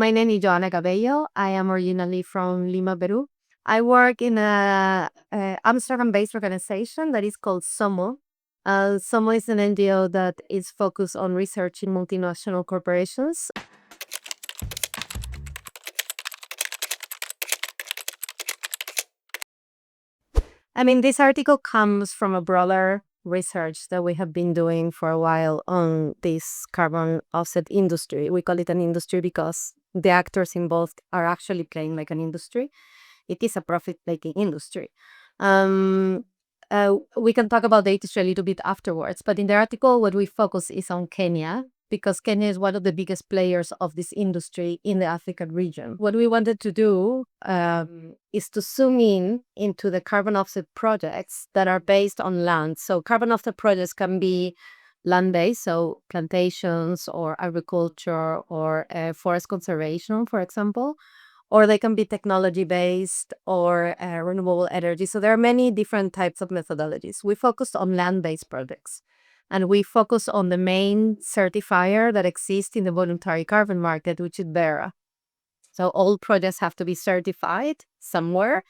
my name is Joanna Cabello. I am originally from Lima, Peru. I work in a Amsterdam-based organization that is called SOMO. SOMO is an NGO that is focused on researching multinational corporations. I mean, this article comes from a broader research that we have been doing for a while on this carbon offset industry. We call it an industry because the actors involved are actually playing like an industry. It is a profit-making industry. We can talk about the industry a little bit afterwards, but in the article, what we focus is on Kenya, because Kenya is one of the biggest players of this industry in the African region. What we wanted to do is to zoom in into the carbon offset projects that are based on land. So carbon offset projects can be land-based, so plantations or agriculture or forest conservation, for example, or they can be technology-based or renewable energy. So there are many different types of methodologies. We focused on land-based projects. And we focus on the main certifier that exists in the voluntary carbon market, which is Vera. So all projects have to be certified somewhere.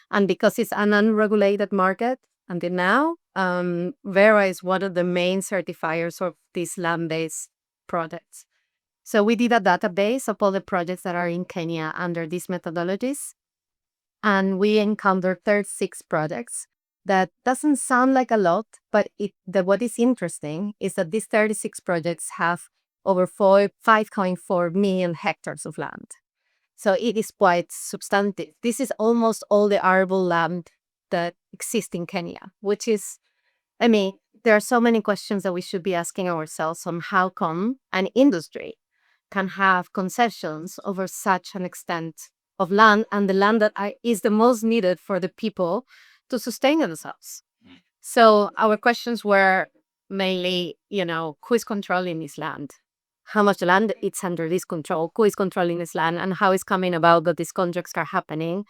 And because it's an unregulated market until now, Vera is one of the main certifiers of these land-based projects. So we did a database of all the projects that are in Kenya under these methodologies. And we encountered 36 projects. That doesn't sound like a lot, but what is interesting is that these 36 projects have over 5.4 million hectares of land. So it is quite substantive. This is almost all the arable land that exists in Kenya, which is, I mean, there are so many questions that we should be asking ourselves on how come an industry can have concessions over such an extent of land, and the land that is the most needed for the people to sustain themselves. So our questions were mainly, who is controlling this land? How much land it's under this control? Who is controlling this land? And how is coming about that these contracts are happening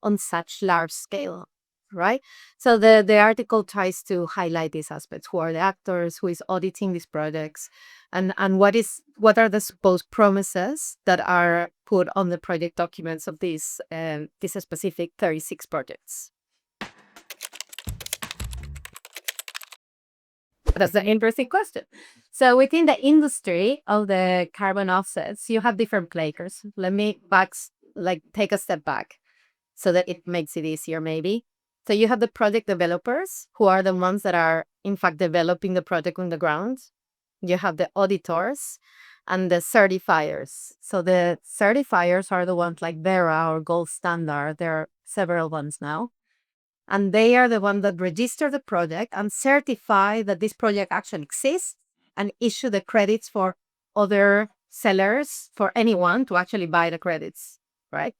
on such large scale, right? So the article tries to highlight these aspects. Who are the actors? Who is auditing these projects? And what are the supposed promises that are put on the project documents of these specific 36 projects? That's an interesting question. So within the industry of the carbon offsets, you have different players. Let me take a step back so that it makes it easier maybe. So you have the project developers, who are the ones that are in fact developing the project on the ground. You have the auditors and the certifiers. So the certifiers are the ones like Vera or Gold Standard. There are several ones now. And they are the ones that register the project and certify that this project actually exists and issue the credits for other sellers, for anyone to actually buy the credits, right?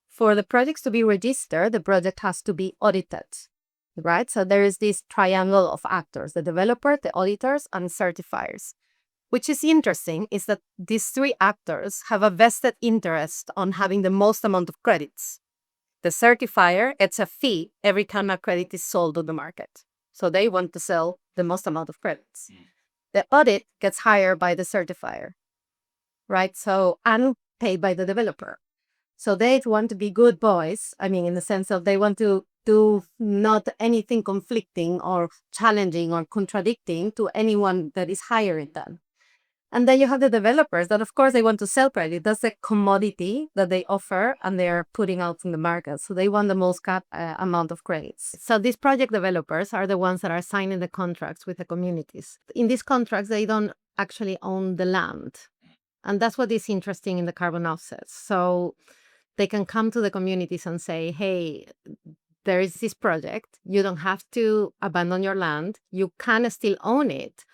For the projects to be registered, the project has to be audited, right? So there is this triangle of actors, the developer, the auditors, and certifiers. Which is interesting is that these three actors have a vested interest on having the most amount of credits. The certifier gets a fee every time a credit is sold on the market. So they want to sell the most amount of credits. The audit gets hired by the certifier, right? So, and paid by the developer. So they want to be good boys. I mean, in the sense of they want to do not anything conflicting or challenging or contradicting to anyone that is hiring them. And then you have the developers that, of course, they want to sell credit. That's the commodity that they offer and they're putting out in the market. So they want the most amount of credits. So these project developers are the ones that are signing the contracts with the communities. In these contracts, they don't actually own the land. And that's what is interesting in the carbon offsets. So they can come to the communities and say, hey, there is this project. You don't have to abandon your land. You can still own it.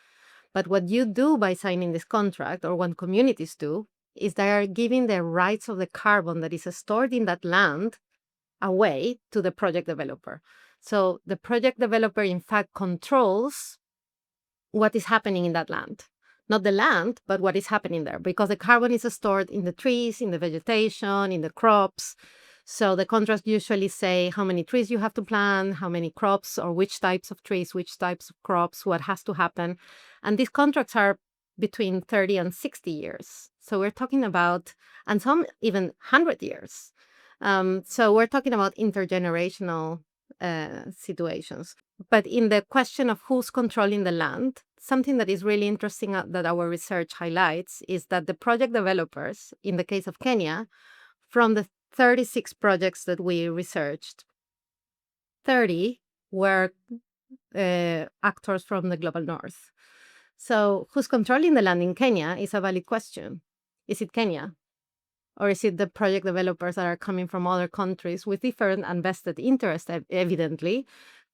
But what you do by signing this contract, or what communities do, is they are giving the rights of the carbon that is stored in that land away to the project developer. So the project developer, in fact, controls what is happening in that land. Not the land, but what is happening there. Because the carbon is stored in the trees, in the vegetation, in the crops. So the contracts usually say how many trees you have to plant, how many crops, or which types of trees, which types of crops, what has to happen. And these contracts are between 30 and 60 years. So we're talking about, and some even 100 years. So we're talking about intergenerational situations. But in the question of who's controlling the land, something that is really interesting that our research highlights is that the project developers, in the case of Kenya, from the 36 projects that we researched, 30 were actors from the global north. So who's controlling the land in Kenya is a valid question. Is it Kenya? Or is it the project developers that are coming from other countries with different and vested interests, evidently,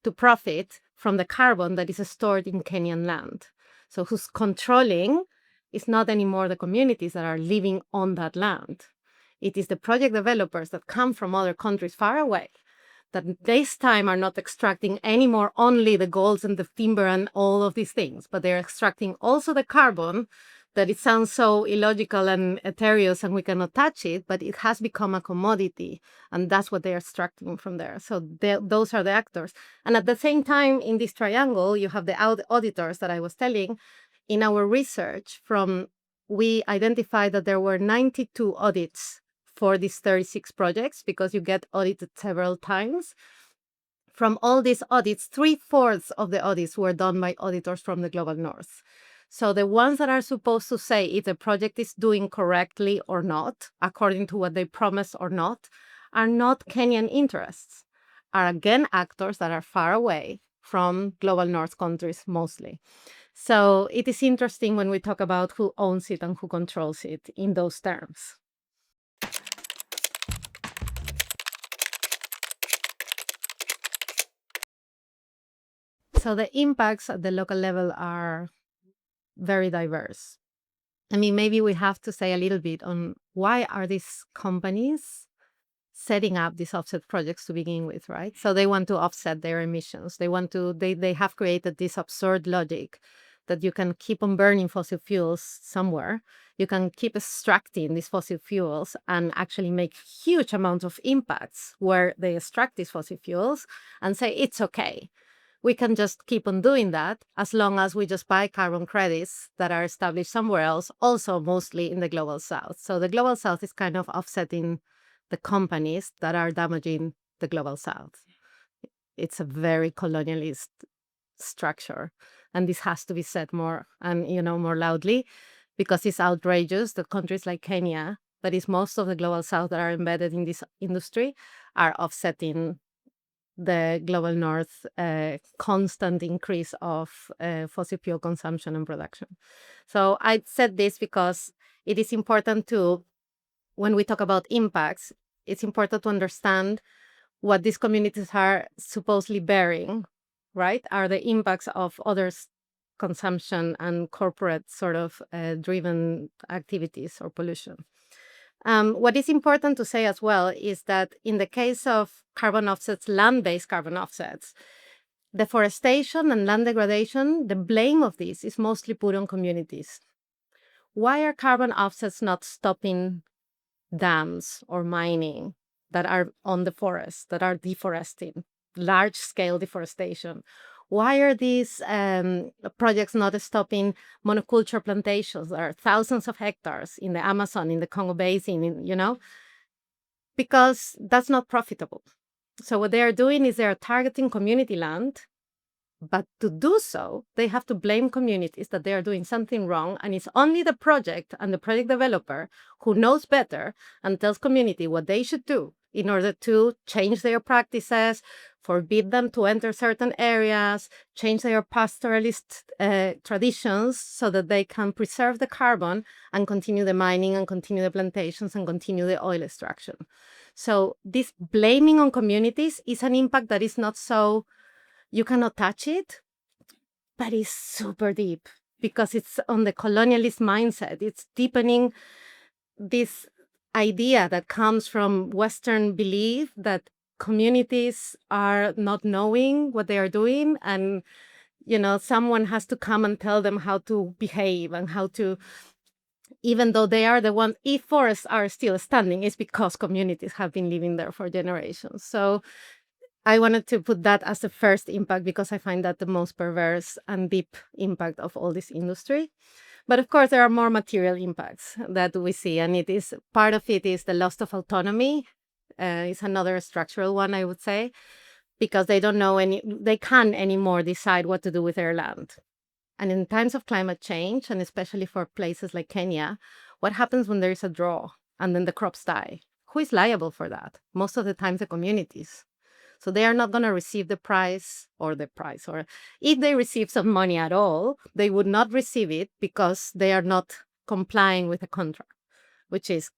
to profit from the carbon that is stored in Kenyan land? So who's controlling is not anymore the communities that are living on that land. It is the project developers that come from other countries far away, that this time are not extracting anymore only the golds and the timber and all of these things, but they're extracting also the carbon, that it sounds so illogical and ethereal and we cannot touch it, but it has become a commodity, and that's what they're extracting from there. So those are the actors. And at the same time, in this triangle, you have the auditors that I was telling. In our research, we identified that there were 92 audits for these 36 projects, because you get audited several times. From all these audits, 3/4 of the audits were done by auditors from the global north. So the ones that are supposed to say if the project is doing correctly or not, according to what they promise or not, are not Kenyan interests, are again actors that are far away from global north countries mostly. So it is interesting when we talk about who owns it and who controls it in those terms. So the impacts at the local level are very diverse. I mean, maybe we have to say a little bit on why are these companies setting up these offset projects to begin with, right? So they want to offset their emissions. They have created this absurd logic that you can keep on burning fossil fuels somewhere. You can keep extracting these fossil fuels and actually make huge amounts of impacts where they extract these fossil fuels and say, it's okay. We can just keep on doing that as long as we just buy carbon credits that are established somewhere else, also mostly in the global south. So the global south is kind of offsetting the companies that are damaging the global south. It's a very colonialist structure, and this has to be said more and more loudly, because it's outrageous that countries like Kenya, that is most of the global south that are embedded in this industry, are offsetting the global north constant increase of fossil fuel consumption and production. So I said this because it is important to, when we talk about impacts, it's important to understand what these communities are supposedly bearing, right? Are the impacts of others' consumption and corporate sort of driven activities or pollution. What is important to say as well is that in the case of carbon offsets, land-based carbon offsets, deforestation and land degradation, the blame of this is mostly put on communities. Why are carbon offsets not stopping dams or mining that are on the forest, that are deforesting, large-scale deforestation? Why are these projects not stopping monoculture plantations that are thousands of hectares in the Amazon, in the Congo Basin, Because that's not profitable. So what they are doing is they are targeting community land, but to do so, they have to blame communities that they are doing something wrong, and it's only the project and the project developer who knows better and tells community what they should do in order to change their practices, forbid them to enter certain areas, change their pastoralist traditions so that they can preserve the carbon and continue the mining and continue the plantations and continue the oil extraction. So this blaming on communities is an impact that is not so, you cannot touch it, but it's super deep because it's on the colonialist mindset. It's deepening this idea that comes from Western belief that communities are not knowing what they are doing, and someone has to come and tell them how to behave and how to, even though they are the ones, if forests are still standing, it's because communities have been living there for generations. So I wanted to put that as the first impact because I find that the most perverse and deep impact of all this industry. But of course, there are more material impacts that we see, and it is part of it is the loss of autonomy. Is another structural one, I would say, because they don't know they can't anymore decide what to do with their land. And in times of climate change, and especially for places like Kenya, what happens when there is a drought and then the crops die? Who is liable for that? Most of the times, the communities. So they are not going to receive the price, or if they receive some money at all, they would not receive it because they are not complying with the contract, which is,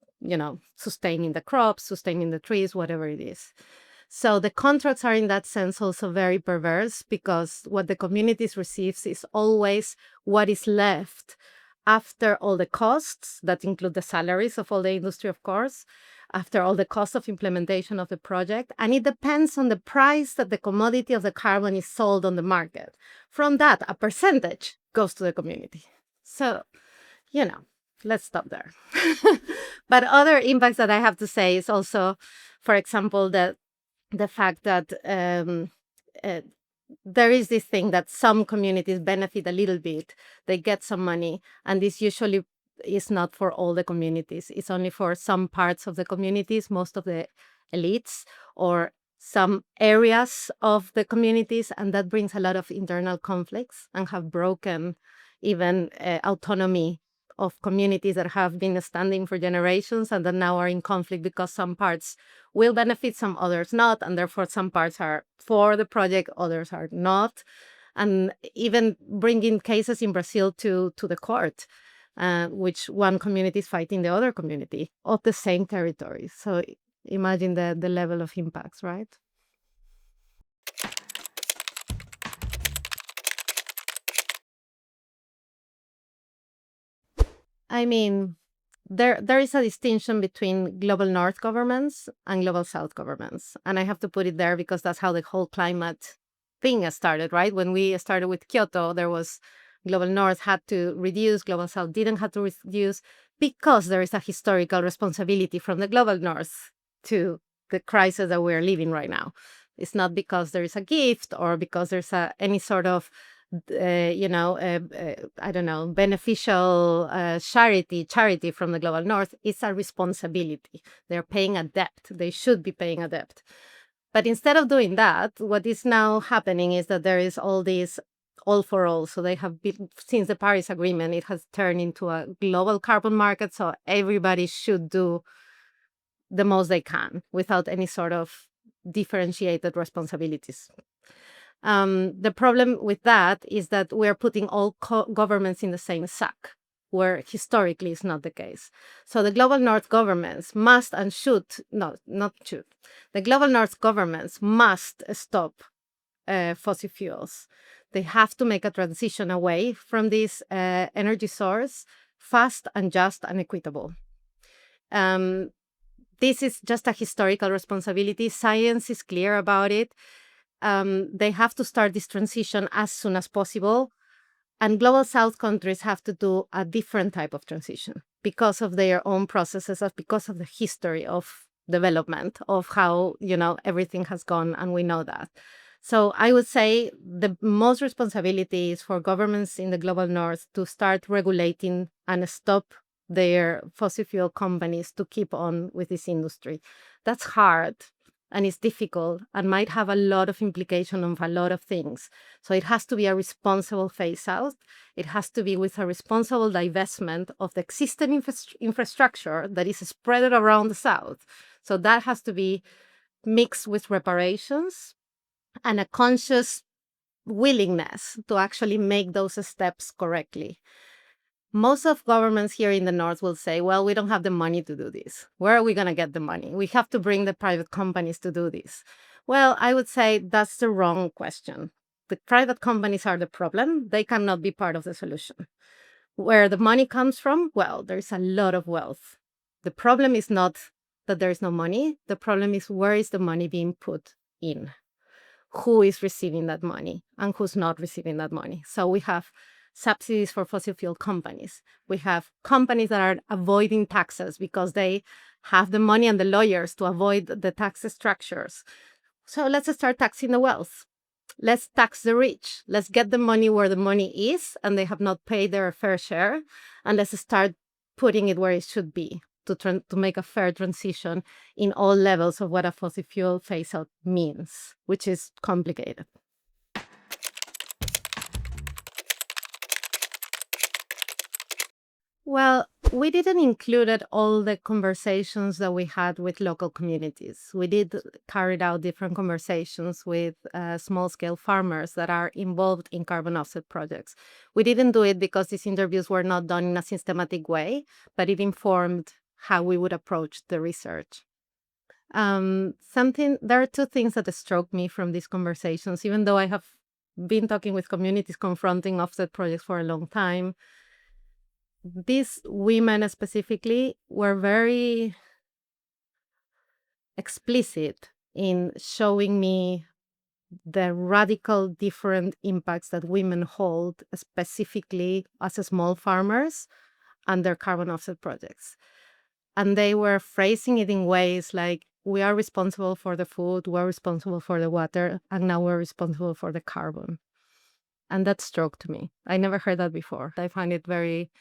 sustaining the crops, sustaining the trees, whatever it is. So the contracts are in that sense also very perverse, because what the communities receives is always what is left after all the costs that include the salaries of all the industry, of course, after all the cost of implementation of the project. And it depends on the price that the commodity of the carbon is sold on the market. From that, a percentage goes to the community. So, let's stop there. But other impacts that I have to say is also, for example, that the fact that there is this thing that some communities benefit a little bit. They get some money, and this usually is not for all the communities. It's only for some parts of the communities, most of the elites, or some areas of the communities, and that brings a lot of internal conflicts and have broken even autonomy of communities that have been standing for generations and that now are in conflict because some parts will benefit, some others not, and therefore some parts are for the project, others are not, and even bringing cases in Brazil to the court, which one community is fighting the other community of the same territory. So imagine the level of impacts, right? I mean, there is a distinction between global North governments and global South governments. And I have to put it there because that's how the whole climate thing has started, right? When we started with Kyoto, there was global North had to reduce, global South didn't have to reduce, because there is a historical responsibility from the global North to the crisis that we're living right now. It's not because there is a gift or because there's any sort of I don't know, beneficial charity from the global North. It's a responsibility. They're paying a debt. They should be paying a debt. But instead of doing that, what is now happening is that there is all this all for all. So they have been, since the Paris Agreement, it has turned into a global carbon market. So everybody should do the most they can without any sort of differentiated responsibilities. The problem with that is that we're putting all governments in the same sack, where historically is not the case. So the global North governments must and should, no, not should, the global North governments must stop fossil fuels. They have to make a transition away from this energy source, fast and just and equitable. This is just a historical responsibility. Science is clear about it. They have to start this transition as soon as possible. And global South countries have to do a different type of transition because of their own processes, because of the history of development, of how, everything has gone, and we know that. So I would say the most responsibility is for governments in the global North to start regulating and stop their fossil fuel companies to keep on with this industry. That's hard. And it's difficult and might have a lot of implication on a lot of things. So it has to be a responsible phase out. It has to be with a responsible divestment of the existing infrastructure that is spread around the South. So that has to be mixed with reparations and a conscious willingness to actually make those steps correctly. Most of governments here in the North will say, well, we don't have the money to do this. Where are we going to get the money? We have to bring the private companies to do this. Well, I would say that's the wrong question. The private companies are the problem. They cannot be part of the solution. Where the money comes from, well, there's a lot of wealth. The problem is not that there is no money. The problem is, where is the money being put in? Who is receiving that money and who's not receiving that money? So we have subsidies for fossil fuel companies. We have companies that are avoiding taxes because they have the money and the lawyers to avoid the tax structures. So let's start taxing the wealth. let's tax the rich. Let's get the money where the money is and they have not paid their fair share. And let's start putting it where it should be to make a fair transition in all levels of what a fossil fuel phase out means, which is complicated. Well, we didn't include all the conversations that we had with local communities. We did carried out different conversations with small-scale farmers that are involved in carbon offset projects. We didn't do it because these interviews were not done in a systematic way, but it informed how we would approach the research. There are two things that struck me from these conversations, even though I have been talking with communities confronting offset projects for a long time. These women specifically were very explicit in showing me the radical different impacts that women hold, specifically as small farmers and their carbon offset projects. And they were phrasing it in ways like, we are responsible for the food, we're responsible for the water, and now we're responsible for the carbon. And that struck to me. I never heard that before. I find it very,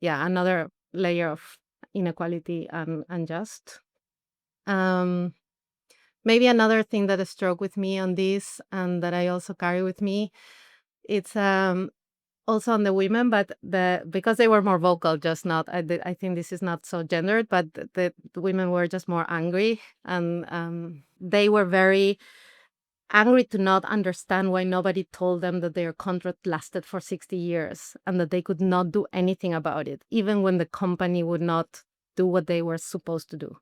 another layer of inequality and unjust. Maybe another thing that struck with me on this and that I also carry with me, it's also on the women, but because they were more vocal, just not. I think this is not so gendered, but the women were just more angry, and they were very angry to not understand why nobody told them that their contract lasted for 60 years and that they could not do anything about it, even when the company would not do what they were supposed to do.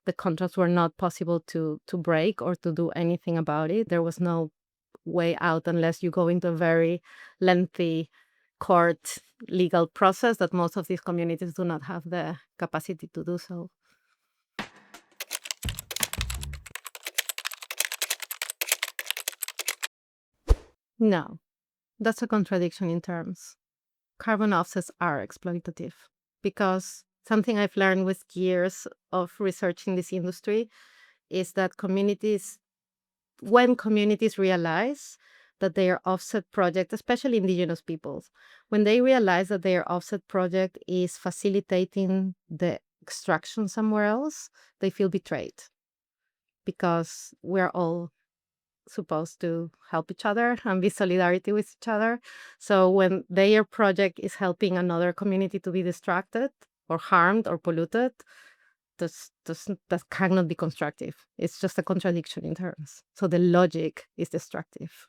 The contracts were not possible to break or to do anything about it. There was no way out unless you go into a very lengthy court legal process that most of these communities do not have the capacity to do so. No, that's a contradiction in terms. Carbon offsets are exploitative because something I've learned with years of researching this industry is that when communities realize that their offset project, especially indigenous peoples, when they realize that their offset project is facilitating the extraction somewhere else, they feel betrayed because we're all supposed to help each other and be solidarity with each other. So when their project is helping another community to be distracted or harmed or polluted, that cannot be constructive. It's just a contradiction in terms. So the logic is destructive.